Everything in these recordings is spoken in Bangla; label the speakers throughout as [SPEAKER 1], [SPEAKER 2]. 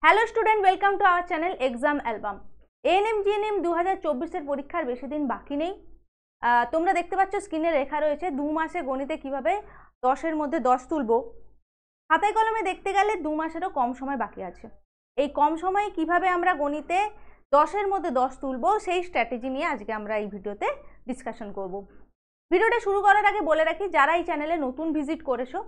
[SPEAKER 1] Hello student, welcome to our channel exam album. ANM GNM 2024-এর পরীক্ষার বেশি দিন বাকি নেই। তোমরা দেখতে পাচ্ছ স্ক্রিনে লেখা রয়েছে 2 মাসে গণিতে কিভাবে 10-এর মধ্যে 10 তুলবো। খাতায় কলমে দেখতে গেলে 2 মাসেরও কম সময় বাকি আছে। এই কম সময়ে কিভাবে আমরা গণিতে 10-এর মধ্যে 10 তুলবো সেই স্ট্র্যাটেজি নিয়ে আজকে আমরা এই ভিডিওতে ডিসকাশন করব। ভিডিওটা শুরু করার আগে বলে রাখি, যারা এই চ্যানেলে নতুন ভিজিট করেছো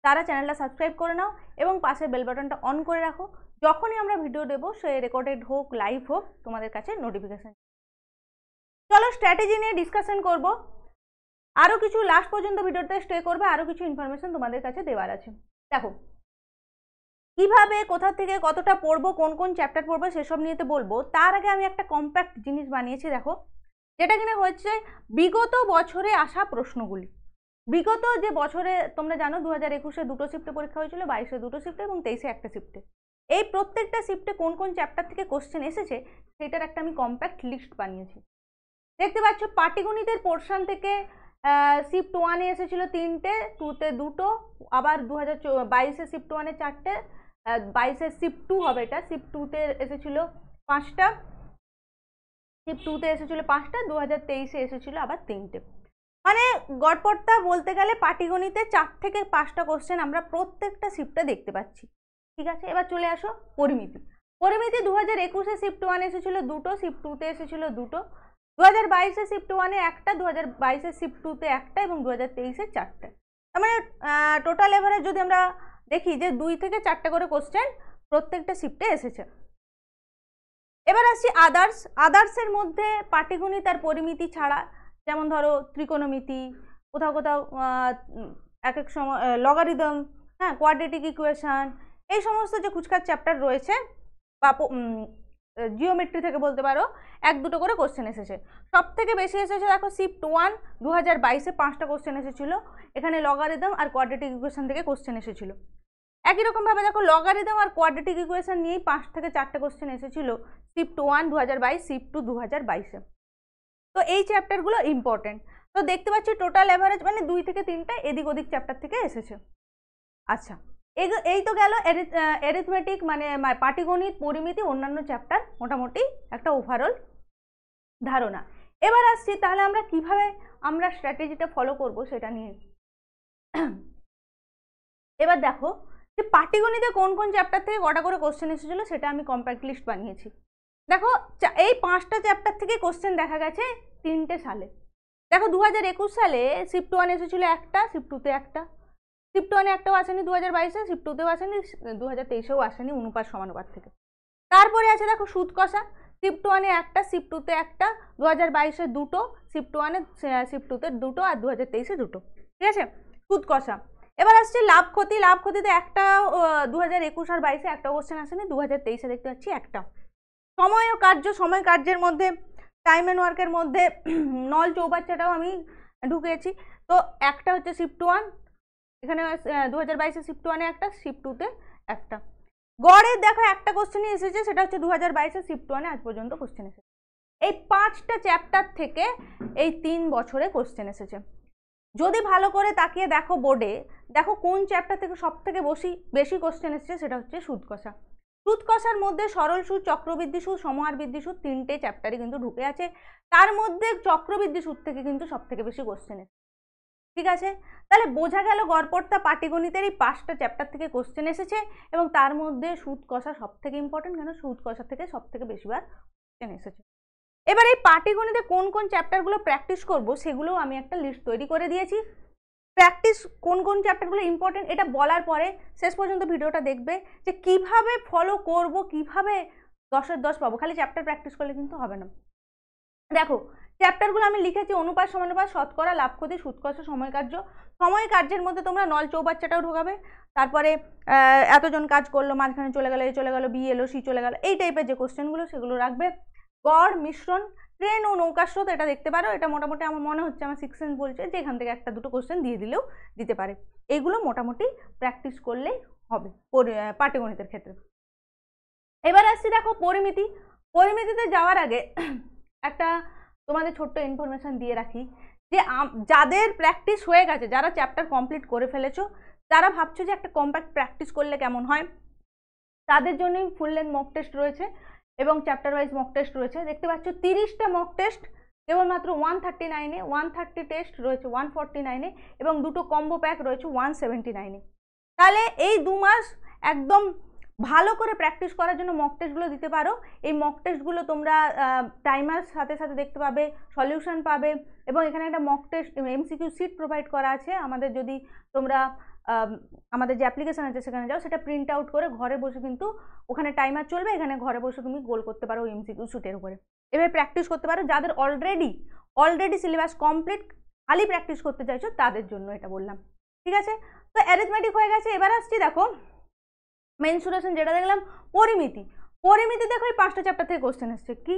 [SPEAKER 1] তারা চ্যানেলটা সাবস্ক্রাইব করে নাও এবং পাশের বেল বাটনটা অন করে রাখো। যখনই আমরা ভিডিও দেবো, সে রেকর্ডেড হোক লাইভ হোক, তোমাদের কাছে নোটিফিকেশন। চলো স্ট্র্যাটেজি নিয়ে ডিসকাশন করব। আরও কিছু লাস্ট পর্যন্ত ভিডিওতে স্টে করবে, আরও কিছু ইনফরমেশন তোমাদের কাছে দেওয়ার আছে। দেখো কিভাবে, কোথা থেকে কতটা পড়বো, কোন কোন চ্যাপ্টার পড়বো সেসব নিয়ে তো বলবো। তার আগে আমি একটা কম্প্যাক্ট জিনিস বানিয়েছি, দেখো, যেটা কিনা হচ্ছে বিগত বছরে আসা প্রশ্নগুলি। বিগত যে বছরে তোমরা জানো 2021-এ 2টো শিফটে পরীক্ষা হয়েছিল, 22-এ 2টো শিফটে এবং 23-এ একটা শিফটে। এই প্রত্যেকটা শিফটে কোন কোন চ্যাপ্টার থেকে কোশ্চেন এসেছে সেটার একটা আমি কম্প্যাক্ট লিস্ট বানিয়েছি। দেখতে পাচ্ছ পাটিগণিতের পোর্শন থেকে শিফট 1-এ এসেছিল 3টে, 2তে 2টো, আবার 2022-এ শিফট 1-এ 4টে, 22-এ শিফট 2 হবে, এটা শিফট 2-তে এসেছিল 5টা, শিফট 2-তে এসেছিল 5টা, 2023-এ এসেছিল আবার 3টে। মানে গড়পড়তা বলতে গেলে পাটিগণিতে 4 থেকে 5টা কোশ্চেন আমরা প্রত্যেকটা শিফটে দেখতে পাচ্ছি। ঠিক আছে, এবার চলে আসো পরিমিতি। পরিমিতি 2021-এ শিফট 1 এসেছিল 2টো, শিফট 2-তে এসেছিল 2টো, 2022-এ শিফট 1-এ একটা, 2022-এ শিফট 2-তে একটা এবং 2023-এ 4টে। তার মানে টোটাল এভারেজ যদি আমরা দেখি যে 2 থেকে 4টে করে কোশ্চেন প্রত্যেকটা শিফটে এসেছে। এবার আসছি আদার্স। আদার্সের মধ্যে পাটিগণিত আর পরিমিতি ছাড়া, যেমন ধরো ত্রিকোণমিতি, কোথাও কোথাও এক এক সময় লগারিদম, হ্যাঁ, কোয়াড্রেটিক ইকুয়েশন, এই সমস্ত যে খুচখাচ চ্যাপ্টার রয়েছে বা জিওমেট্রি থেকে বলতে পারো 1-2টো করে কোশ্চেন এসেছে। সব থেকে বেশি এসেছে দেখো শিফট 1 2022-এ 5টা কোশ্চেন এসেছিল। এখানে লগারিদম আর কোয়াড্রেটিক ইকুয়েশন থেকে কোশ্চেন এসেছিল। একই রকমভাবে দেখো লগারিদম আর কোয়াড্রেটিক ইকুয়েশন নিয়েই 5 থেকে 4টে কোশ্চেন এসেছিল শিফট 1 2022, শিফট 2 2022-এ। তো এই চ্যাপ্টারগুলো ইম্পর্টেন্ট। তো দেখতে পাচ্ছি টোটাল অ্যাভারেজ মানে 2 থেকে 3টা এদিক ওদিক চ্যাপ্টার থেকে এসেছে। আচ্ছা, এই তো গেল অ্যারিথমেটিক মানে পাটিগণিত, পরিমিতি, অন্যান্য চ্যাপ্টার, মোটামুটি একটা ওভারঅল ধারণা। এবার আসছি তাহলে আমরা কিভাবে আমরা স্ট্র্যাটেজিটা ফলো করব সেটা নিয়ে। এবার দেখো যে পাটিগণিতে কোন কোন চ্যাপ্টার থেকে কটা করে কোশ্চেন এসেছিল সেটা আমি কম্প্যাক্ট লিস্ট বানিয়েছি। দেখো এই 5টা চ্যাপ্টার থেকে কোশ্চেন দেখা গেছে 3টে সালে। দেখো 2021 সালে শিফট 1 এসেছিল একটা, শিফট 2-তে একটা, শিফট 1-এ একটাও আসেনি 2022-এ, শিফট 2-তেও আসেনি, 2023-এও আসেনি অনুপাত সমানুপাত থেকে। তারপরে আছে দেখো সুদ কষা, শিফট 1-এ একটা, শিফট 2-তে একটা, 2022-এ 2টো, শিফট 1-এ শিফট 2-তে 2টো আর 2023-এ 2টো। ঠিক আছে, সুদ কষা। এবার আসছে লাভ ক্ষতি। লাভ ক্ষতিতে একটা 2021 আর 22-এ একটা কোশ্চেন আসেনি, 2023-এ দেখতে পাচ্ছি একটা। সময় ও কার্য, সময় কার্যের মধ্যে টাইম অ্যান্ড ওয়ার্কের মধ্যে নল চৌবাচ্চাটাও আমি ঢুকিয়েছি। তো একটা হচ্ছে শিফট 1, এখানে 2022-এ শিফট 1-এ একটা, শিফট 2-তে একটা। গড়ে দেখো একটা কোশ্চেনই এসেছে, সেটা হচ্ছে 2022-এ শিফট 1-এ আজ পর্যন্ত কোশ্চেন এসেছে। এই 5টা চ্যাপ্টার থেকে এই 3 বছরে কোশ্চেন এসেছে। যদি ভালো করে তাকিয়ে দেখো বোর্ডে, দেখো কোন চ্যাপ্টার থেকে সব থেকে বেশি কোশ্চেন এসেছে, সেটা হচ্ছে সুদ কষা। সুদ কষার মধ্যে সরল সুদ, চক্রবৃদ্ধি সুদ, সমহার বৃদ্ধি সুদ 3টে চ্যাপ্টারই কিন্তু ঢুকে আছে। তার মধ্যে চক্রবৃদ্ধি সুদ থেকে কিন্তু সব থেকে বেশি কোশ্চেন এসেছে। ঠিক আছে, তাহলে বোঝা গেল গড়পড়তা পাটিগণিতের এই 5টা চ্যাপ্টার থেকে কোশ্চেন এসেছে এবং তার মধ্যে সুদ কষা সব থেকে ইম্পর্টেন্ট, কেন সুদ কষা থেকে সব থেকে বেশিবার কোশ্চেন এসেছে। এবার এই পাটিগণিতে কোন কোন চ্যাপ্টারগুলো প্র্যাকটিস করব সেগুলোও আমি একটা লিস্ট তৈরি করে দিয়েছি। প্র্যাকটিস কোন কোন চ্যাপ্টারগুলো ইম্পর্টেন্ট এটা বলার পরে শেষ পর্যন্ত ভিডিওটা দেখবে যে কিভাবে ফলো করব, কিভাবে 10-এর 10 পাবো। খালি চ্যাপ্টার প্র্যাকটিস করলে কিন্তু হবে না। দেখো চ্যাপ্টারগুলো আমি লিখেছি অনুপাত সমানুপাত, শতকরা, লাভ ক্ষতি, সুদ কষা, সময় কার্য। সময় কার্যের মধ্যে তোমরা নল চৌবাচ্চাটাও ঢোকাবে, তারপরে এতজন কাজ করলো, মাঝখানে চলে গেল, এ চলে গেল, বি এলো, সি চলে গেল, এই টাইপের যে কোশ্চেনগুলো সেগুলো রাখবে। গড়, মিশ্রণ, ট্রেন ও নৌকার স্রোত এটা দেখতে পারো। এটা মোটামুটি আমার মনে হচ্ছে, আমার 6 সেন্স বলছে যে এখান থেকে 1-2 কোশ্চেন দিয়ে দিলেও দিতে পারে। এইগুলো মোটামুটি প্র্যাকটিস করলেই হবে পাটিগণিতের ক্ষেত্রে। এবার আসছি দেখো পরিমিতি। পরিমিতিতে যাওয়ার আগে একটা তোমাদের ছোট্ট ইনফরমেশন দিয়ে রাখি যে যাদের প্র্যাকটিস হয়ে গেছে, যারা চ্যাপ্টার কমপ্লিট করে ফেলেছো, যারা ভাবছো যে একটা কম্প্যাক্ট প্র্যাকটিস করলে কেমন হয়, তাদের জন্যই ফুল লেন্থ মক টেস্ট রয়েছে এবং চ্যাপ্টার ওয়াইজ মক টেস্ট রয়েছে। দেখতে পাচ্ছ 30টা মক টেস্ট কেবলমাত্র 139-এ, 130 টেস্ট রয়েছে 149-এ এবং দুটো কম্বো প্যাক রয়েছে 179-এ। তাহলে এই 2 মাস একদম ভালো করে প্র্যাকটিস করার জন্য মক টেস্টগুলো দিতে পারো। এই মক টেস্টগুলো তোমরা টাইমার সাথে সাথে দেখতে পাবে, সলিউশন পাবে এবং এখানে একটা mock test MCQ sheet provide করা আছে। আমাদের যদি তোমরা আমাদের যে অ্যাপ্লিকেশন আছে সেখানে যাও, সেটা প্রিন্ট আউট করে ঘরে বসে কিন্তু ওখানে টাইমার চলবে, এখানে ঘরে বসে তুমি গোল করতে পারো এমসিকিউ সিটের উপরে। এভাবে প্র্যাকটিস করতে পারো। যাদের অলরেডি সিলেবাস কমপ্লিট, খালি প্র্যাকটিস করতে চাইছো তাদের জন্য এটা বললাম, ঠিক আছে। তো অ্যারিথমেটিক হয়ে গেছে। এবার আসছি দেখো মেনসুরেশন, যেটা দেখলাম পরিমিতি দেখো এই 5টা চ্যাপ্টার থেকে কোশ্চেন এসছে। কি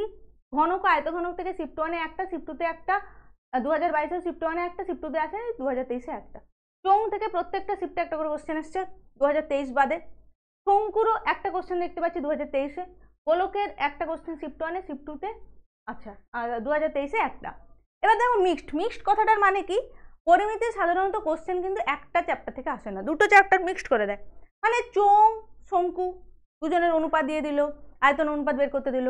[SPEAKER 1] ঘনক আয়তঘনক থেকে শিফট 1-এ একটা, শিফট 2-তে একটা, 2022-এ শিফট 1-এ একটা, শিফট 2-তে আছে 2023-এ একটা। চোং থেকে প্রত্যেকটা শিফটে একটা করে কোশ্চেন এসছে 2023 বাদে। শঙ্কুরও একটা কোশ্চেন দেখতে পাচ্ছি 2023-এ। গোলকের একটা কোশ্চেন শিফট 1-এ, শিফট 2-তে, আচ্ছা, আর 2023-এ একটা। এবার দেখো মিক্সড কথাটার মানে কি, পরিমিতি সাধারণত কোশ্চেন কিন্তু একটা চ্যাপ্টার থেকে আসে না, দুটো চ্যাপ্টার মিক্সড করে দেয়। মানে চোং শঙ্কু দুজনের অনুপাত দিয়ে দিল, আয়তন অনুপাত বের করতে দিল,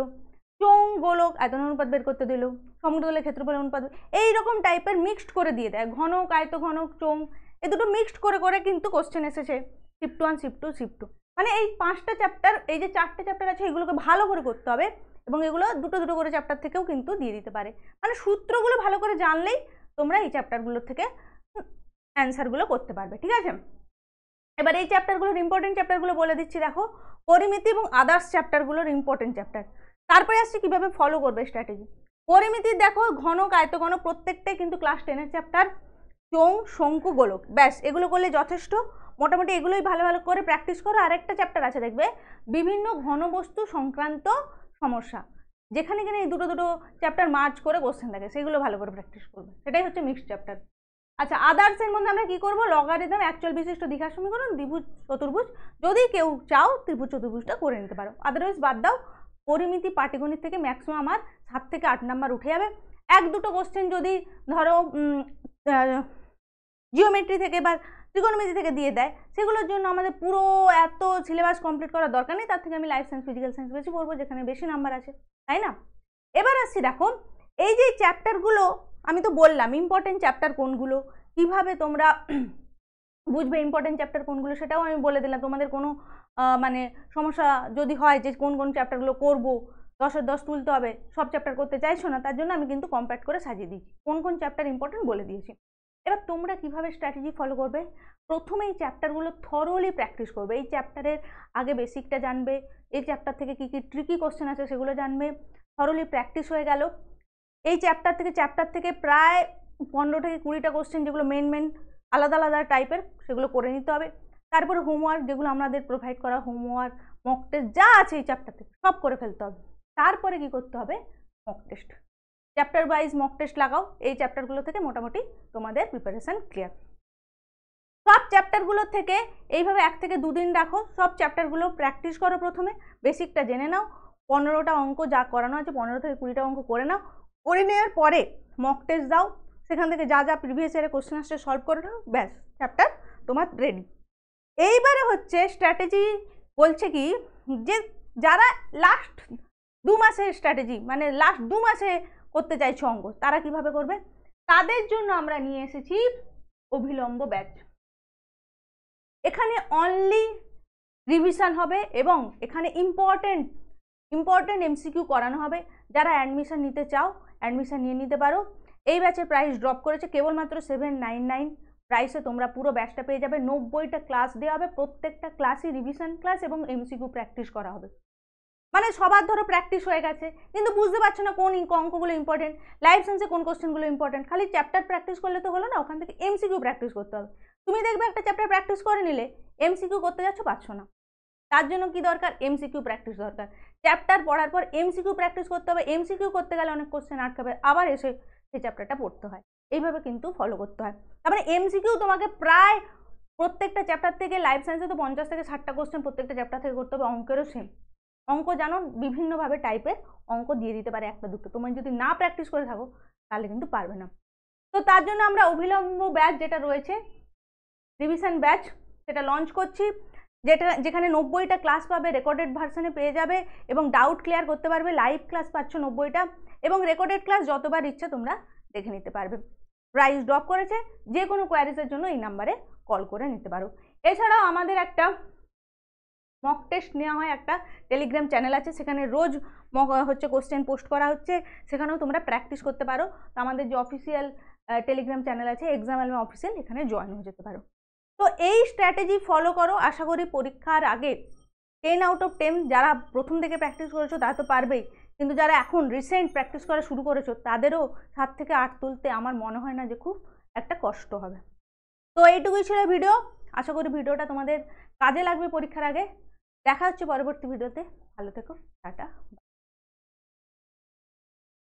[SPEAKER 1] চোং গোলক আয়তন অনুপাত বের করতে দিল, সমুদ্রের ক্ষেত্রফলের অনুপাত, এইরকম টাইপের মিক্সড করে দিয়ে দেয়। ঘনক আয়তঘনক চোং এই দুটো মিক্সড করে কিন্তু কোশ্চেন এসেছে শিফট 1, শিফট 2, শিফট 2। মানে এই 5টা চ্যাপ্টার, এই যে 4টে চ্যাপ্টার আছে এগুলোকে ভালো করে করতে হবে এবং এগুলো দুটো করে চ্যাপ্টার থেকেও কিন্তু দিয়ে দিতে পারে। মানে সূত্রগুলো ভালো করে জানলেই তোমরা এই চ্যাপ্টারগুলোর থেকে অ্যান্সারগুলো করতে পারবে, ঠিক আছে। এবার এই চ্যাপ্টারগুলোর ইম্পর্টেন্ট চ্যাপ্টারগুলো বলে দিচ্ছি। দেখো পরিমিতি এবং আদার্স চ্যাপ্টারগুলোর ইম্পর্টেন্ট চ্যাপ্টার। তারপরে আসছে কিভাবে ফলো করবে স্ট্র্যাটেজি। পরিমিতি দেখো ঘনক আয়তঘনক প্রত্যেকটাই কিন্তু ক্লাস 10-এর চ্যাপ্টার। চোং শঙ্কু গোলক, ব্যাস এগুলো করলে যথেষ্ট। মোটামুটি এগুলোই ভালো করে প্র্যাকটিস করো। আরেকটা চ্যাপ্টার আছে দেখবে বিভিন্ন ঘনবস্তু সংক্রান্ত সমস্যা, যেখানে কিনা এই দুটো চ্যাপ্টার মার্চ করে কোশ্চেন থাকে, সেগুলো ভালো করে প্র্যাকটিস করবে। সেটাই হচ্ছে মিক্সড চ্যাপ্টার। আচ্ছা, আদার্সের মধ্যে আমরা কি করব, লগারিদম, অ্যাকচুয়াল বিশিষ্ট দ্বিঘাত সমীকরণ, দ্বিভুজ চতুর্ভুজ, যদি কেউ চাও ত্রিভুজ চতুর্ভুজটা করে নিতে পারো, আদারওয়াইজ বাদ দাও। পরিমিতি পাটিগণিত থেকে ম্যাক্সিমাম আমার 7 থেকে 8 নাম্বার উঠে যাবে। 1-2 কোশ্চেন যদি ধরো জিওমেট্রি থেকে বা ত্রিকোণমিতি থেকে দিয়ে দেয়, সেগুলোর জন্য আমাদের পুরো এত সিলেবাস কমপ্লিট করার দরকার নেই। তার থেকে আমি লাইফ সায়েন্স ফিজিক্যাল সায়েন্স বেশি পড়বো, যেখানে বেশি নাম্বার আছে, তাই না। এবার আসছি দেখো এই যে চ্যাপ্টারগুলো আমি তো বললাম ইম্পর্টেন্ট চ্যাপ্টার কোনগুলো, কিভাবে তোমরা বুঝবে ইম্পর্টেন্ট চ্যাপ্টার কোনগুলো, সেটাও আমি বলে দিলাম। তোমাদের কোনো মানে সমস্যা যদি হয় যে কোন চ্যাপ্টারগুলো করবো, 10-এর 10 তুলতে হবে, সব চ্যাপ্টার করতে চাইছো না, তার জন্য আমি কিন্তু কম্প্যাক্ট করে সাজিয়ে দিয়েছি, কোন চ্যাপ্টার ইম্পর্টেন্ট বলে দিয়েছি। এবার তোমরা কিভাবে স্ট্র্যাটেজি ফলো করবে, প্রথমে এই চ্যাপ্টারগুলো থরোলি প্র্যাকটিস করবে। এই চ্যাপ্টারের আগে বেসিকটা জানবে, এই চ্যাপ্টার থেকে কী ট্রিকি কোশ্চেন আছে সেগুলো জানবে, থরোলি প্র্যাকটিস হয়ে গেল। এই চ্যাপ্টার থেকে প্রায় 15 থেকে 20টা কোশ্চেন, যেগুলো মেন আলাদা টাইপের, সেগুলো করে নিতে হবে। তারপরে হোমওয়ার্ক, যেগুলো আমাদের প্রোভাইড করা হোমওয়ার্ক, মক টেস্ট যা আছে এই চ্যাপ্টার থেকে সব করে ফেলতে হবে। তারপরে কি করতে হবে, mock test, chapter wise mock test লাগাও। এই চ্যাপ্টারগুলো থেকে মোটামুটি তোমাদের প্রিপারেশন ক্লিয়ার। সব চ্যাপ্টারগুলো থেকে এইভাবে 1 থেকে 2 দিন রাখো, সব চ্যাপ্টারগুলো প্র্যাকটিস করো। প্রথমে বেসিকটা জেনে নাও, 15টা অঙ্ক যা করানো আছে 15 থেকে 20টা অঙ্ক করে নাও। করে নেওয়ার পরে মক টেস্ট দাও, সেখান থেকে যা প্রিভিয়াস ইয়ারে কোশ্চেন আসছে সলভ করে নাও, ব্যাস চ্যাপ্টার তোমার রেডি। এইবারে হচ্ছে স্ট্র্যাটেজি বলছে কি, যে যারা লাস্ট 2 মাসের স্ট্র্যাটেজি, মানে লাস্ট 2 মাসে করতে চাইছো অঙ্ক, তারা কিভাবে করবে, তাদের জন্য আমরা নিয়ে এসেছি অভিলম্ব ব্যাচ। এখানে অনলি রিভিশন হবে এবং এখানে ইম্পর্টেন্ট এমসিকিউ করানো হবে। যারা অ্যাডমিশন নিতে চাও অ্যাডমিশন নিয়ে নিতে পারো। এই ব্যাচের প্রাইস ড্রপ করেছে, কেবলমাত্র 799 প্রাইসে তোমরা পুরো ব্যাচটা পেয়ে যাবে। 90টা ক্লাস দেওয়া হবে, প্রত্যেকটা ক্লাসই রিভিশন ক্লাস এবং এমসিকিউ প্র্যাকটিস করা হবে। মানে সবার ধরো প্র্যাকটিস হয়ে গেছে, কিন্তু বুঝতে পারছো না কোন অঙ্কগুলো ইম্পর্টেন্ট, লাইফ সায়েন্সে কোন কোশ্চেনগুলো ইম্পর্টেন্ট। খালি চ্যাপ্টার প্র্যাকটিস করলে তো হলো না, ওখান থেকে এমসিকিউ প্র্যাকটিস করতে হবে। তুমি দেখবে একটা চ্যাপ্টার প্র্যাকটিস করে নিলে এমসিকিউ করতে যাচ্ছ পারছো না, তার জন্য কি দরকার, এমসিকিউ প্র্যাকটিস দরকার। চ্যাপ্টার পড়ার পর এমসিকিউ প্র্যাকটিস করতে হবে, এমসিকিউ করতে গেলে অনেক কোশ্চেন আটকাবে, আবার এসে সেই চ্যাপ্টারটা পড়তে হয়। এইভাবে কিন্তু ফলো করতে হয়। তারপরে এমসিকিউ তোমাকে প্রায় প্রত্যেকটা চ্যাপ্টার থেকে, লাইফ সায়েন্সে তো 50 থেকে 60টা কোশ্চেন প্রত্যেকটা চ্যাপ্টার থেকে করতে হবে। অঙ্কেরও সেম, অঙ্ক জানো বিভিন্নভাবে টাইপের অঙ্ক দিয়ে দিতে পারে 1টা 2টো, তুমি যদি না প্র্যাকটিস করে থাকো তাহলে কিন্তু পারবে না। তো তার জন্য আমরা অভিলম্ব ব্যাচ যেটা রয়েছে রিভিশন ব্যাচ, সেটা লঞ্চ করছি। যেখানে 90টা ক্লাস পাবে, রেকর্ডেড ভার্সনে পেয়ে যাবে এবং ডাউট ক্লিয়ার করতে পারবে। লাইভ ক্লাস পাচ্ছ 90টা এবং রেকর্ডেড ক্লাস যতবার ইচ্ছা তোমরা দেখে নিতে পারবে। প্রাইস ড্রপ করেছে, যে কোনো কোয়ারিজের জন্য এই নাম্বারে কল করে নিতে পারো। এছাড়াও আমাদের একটা মক টেস্ট নেওয়া হয়, একটা টেলিগ্রাম চ্যানেল আছে, সেখানে রোজ কোশ্চেন পোস্ট করা হচ্ছে, সেখানেও তোমরা প্র্যাকটিস করতে পারো। তো আমাদের যে অফিসিয়াল টেলিগ্রাম চ্যানেল আছে এক্সাম অ্যালবাম অফিসিয়াল, এখানে জয়েন হয়ে যেতে পারো। তো এই স্ট্র্যাটেজি ফলো করো, আশা করি পরীক্ষার আগে 10 আউট অফ 10 যারা প্রথম থেকে প্র্যাকটিস করেছো তারা তো পারবেই, কিন্তু যারা এখন রিসেন্ট প্র্যাকটিস করা শুরু করেছো তাদেরও 7 থেকে 8 তুলতে আমার মনে হয় না যে খুব একটা কষ্ট হবে। তো এইটুকুই ছিল ভিডিও, আশা করি ভিডিওটা তোমাদের কাজে লাগবে পরীক্ষার আগে। দেখা হচ্ছে পরবর্তী ভিডিওতে, ভালো থেকো, টাটা।